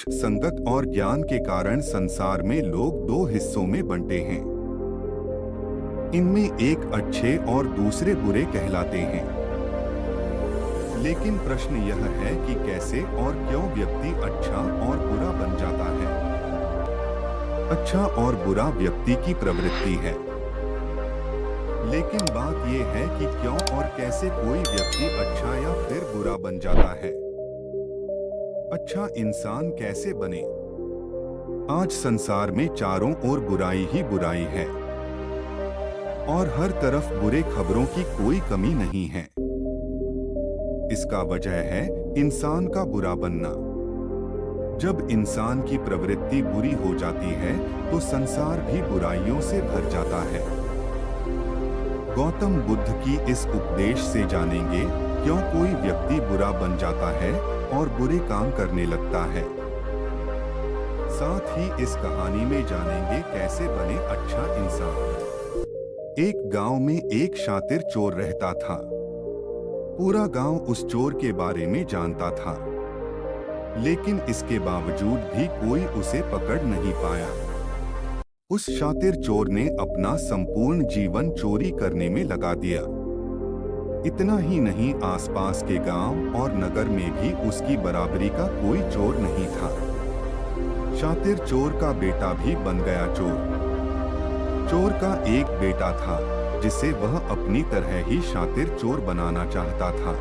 सोच, संगत और ज्ञान के कारण संसार में लोग दो हिस्सों में बंटे हैं। इनमें एक अच्छे और दूसरे बुरे कहलाते हैं। लेकिन प्रश्न यह है कि कैसे और क्यों व्यक्ति अच्छा और बुरा बन जाता है। अच्छा और बुरा व्यक्ति की प्रवृत्ति है, लेकिन बात यह है कि क्यों और कैसे कोई व्यक्ति अच्छा या फिर बुरा बन जाता है। अच्छा इंसान कैसे बने? आज संसार में चारों ओर बुराई ही बुराई है और हर तरफ बुरे खबरों की कोई कमी नहीं है। इसका वजह है इंसान का बुरा बनना। जब इंसान की प्रवृत्ति बुरी हो जाती है तो संसार भी बुराइयों से भर जाता है। गौतम बुद्ध की इस उपदेश से जानेंगे क्यों कोई व्यक्ति बुरा बन जाता है और बुरे काम करने लगता है। साथ ही इस कहानी में जानेंगे कैसे बने अच्छा इंसान। एक गांव में एक शातिर चोर रहता था। पूरा गांव उस चोर के बारे में जानता था, लेकिन इसके बावजूद भी कोई उसे पकड़ नहीं पाया। उस शातिर चोर ने अपना संपूर्ण जीवन चोरी करने में लगा दिया। इतना ही नहीं, आसपास के गांव और नगर में भी उसकी बराबरी का कोई चोर नहीं था। शातिर चोर का बेटा भी बन गया चोर। चोर का एक बेटा था जिसे वह अपनी तरह ही शातिर चोर बनाना चाहता था।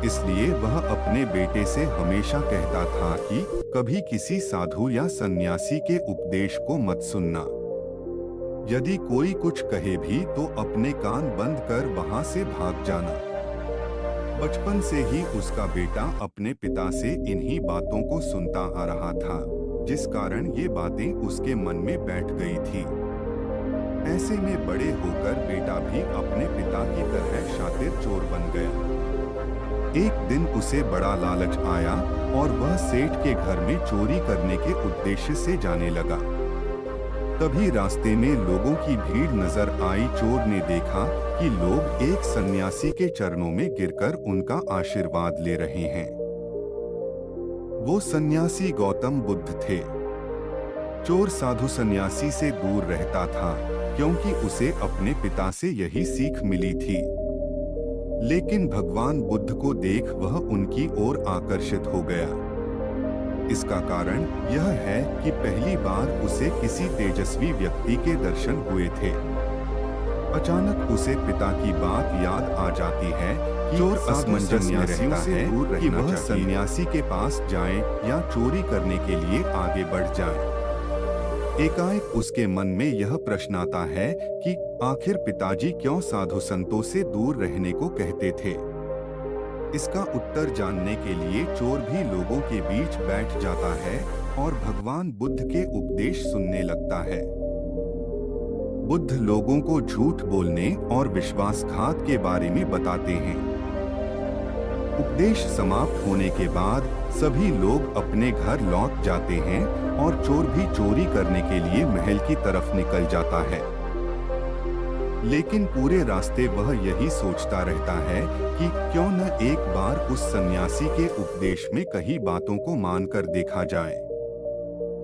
इसलिए वह अपने बेटे से हमेशा कहता था कि कभी किसी साधु या सन्यासी के उपदेश को मत सुनना। यदि कोई कुछ कहे भी तो अपने कान बंद कर वहां से भाग जाना। बचपन से ही उसका बेटा अपने पिता से इन्हीं बातों को सुनता आ रहा था, जिस कारण ये बातें उसके मन में बैठ गई थी। ऐसे में बड़े होकर बेटा भी अपने पिता की तरह शातिर चोर बन गया। एक दिन उसे बड़ा लालच आया और वह सेठ के घर में चोरी करने के उद्देश्य से जाने लगा। तभी रास्ते में लोगों की भीड़ नजर आई। चोर ने देखा कि लोग एक सन्यासी के चरणों में गिरकर उनका आशीर्वाद ले रहे हैं। वो सन्यासी गौतम बुद्ध थे। चोर साधु सन्यासी से दूर रहता था क्योंकि उसे अपने पिता से यही सीख मिली थी। लेकिन भगवान बुद्ध को देख वह उनकी ओर आकर्षित हो गया। इसका कारण यह है कि पहली बार उसे किसी तेजस्वी व्यक्ति के दर्शन हुए थे। अचानक उसे पिता की बात याद आ जाती है कि चोर असमंजस में रहता है कि वह सन्यासी के पास जाए या चोरी करने के लिए आगे बढ़ जाए। एकाएक उसके मन में यह प्रश्न आता है कि आखिर पिताजी क्यों साधु संतों से दूर रहने को कहते थे। इसका उत्तर जानने के लिए चोर भी लोगों के बीच बैठ जाता है और भगवान बुद्ध के उपदेश सुनने लगता है। बुद्ध लोगों को झूठ बोलने और विश्वासघात के बारे में बताते हैं। उपदेश समाप्त होने के बाद सभी लोग अपने घर लौट जाते हैं और चोर भी चोरी करने के लिए महल की तरफ निकल जाता है। लेकिन पूरे रास्ते वह यही सोचता रहता है कि क्यों न एक बार उस सन्यासी के उपदेश में कही बातों को मानकर देखा जाए।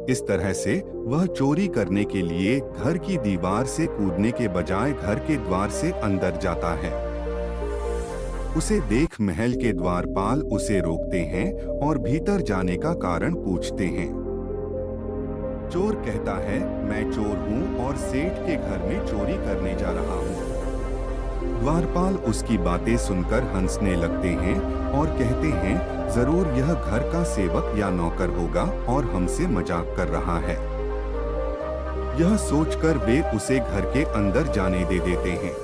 इस तरह से वह चोरी करने के लिए घर की दीवार से कूदने के बजाय घर के द्वार से अंदर जाता है। उसे देख महल के द्वारपाल उसे रोकते हैं और भीतर जाने का कारण पूछते हैं। चोर कहता है, मैं चोर हूँ और सेठ के घर में चोरी करने जा रहा हूँ। द्वारपाल उसकी बातें सुनकर हंसने लगते हैं और कहते हैं, जरूर यह घर का सेवक या नौकर होगा और हमसे मजाक कर रहा है। यह सोचकर वे उसे घर के अंदर जाने दे देते हैं।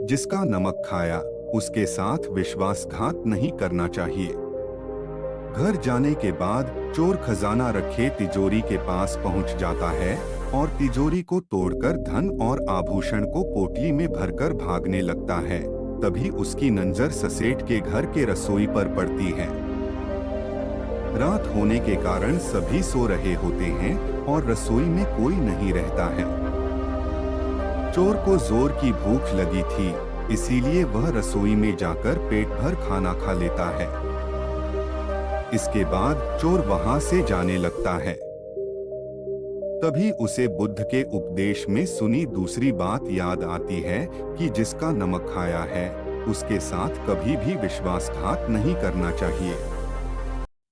जिसका नमक खाया उसके साथ विश्वासघात नहीं करना चाहिए। घर जाने के बाद चोर खजाना रखे तिजोरी के पास पहुंच जाता है और तिजोरी को तोड़कर धन और आभूषण को पोटली में भरकर भागने लगता है। तभी उसकी नजर ससेठ के घर के रसोई पर पड़ती है। रात होने के कारण सभी सो रहे होते हैं और रसोई में कोई नहीं रहता है। चोर को जोर की भूख लगी थी, इसीलिए वह रसोई में जाकर पेट भर खाना खा लेता है। इसके बाद चोर वहां से जाने लगता है। तभी उसे बुद्ध के उपदेश में सुनी दूसरी बात याद आती है कि जिसका नमक खाया है उसके साथ कभी भी विश्वासघात नहीं करना चाहिए।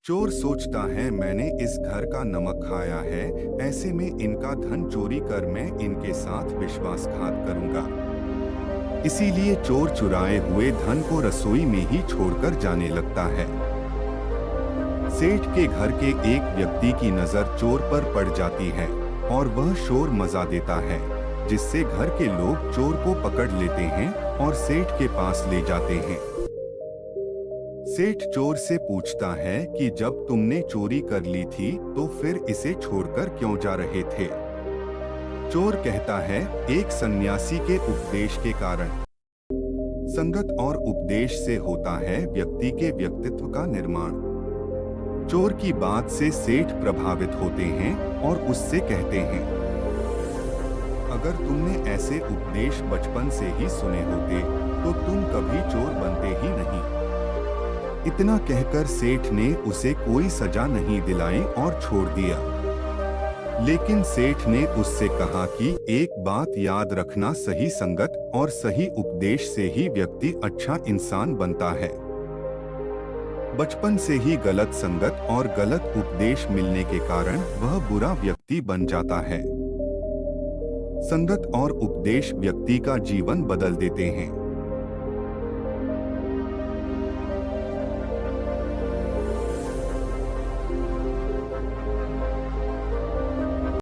चोर सोचता है, मैंने इस घर का नमक खाया है, ऐसे में इनका धन चोरी कर मैं इनके साथ विश्वासघात करूंगा। इसीलिए चोर चुराए हुए धन को रसोई में ही छोड़कर जाने लगता है। सेठ के घर के एक व्यक्ति की नजर चोर पर पड़ जाती है और वह शोर मचा देता है, जिससे घर के लोग चोर को पकड़ लेते हैं और सेठ के पास ले जाते हैं। सेठ चोर से पूछता है कि जब तुमने चोरी कर ली थी तो फिर इसे छोड़कर क्यों जा रहे थे? चोर कहता है, एक सन्यासी के उपदेश के कारण। संगत और उपदेश से होता है व्यक्ति के व्यक्तित्व का निर्माण। चोर की बात से सेठ प्रभावित होते हैं और उससे कहते हैं, अगर तुमने ऐसे उपदेश बचपन से ही सुने होते तो तुम कभी चोर बनते ही नहीं। इतना कहकर सेठ ने उसे कोई सजा नहीं दिलाई और छोड़ दिया। लेकिन सेठ ने उससे कहा कि एक बात याद रखना, सही संगत और सही उपदेश से ही व्यक्ति अच्छा इंसान बनता है। बचपन से ही गलत संगत और गलत उपदेश मिलने के कारण वह बुरा व्यक्ति बन जाता है। संगत और उपदेश व्यक्ति का जीवन बदल देते हैं।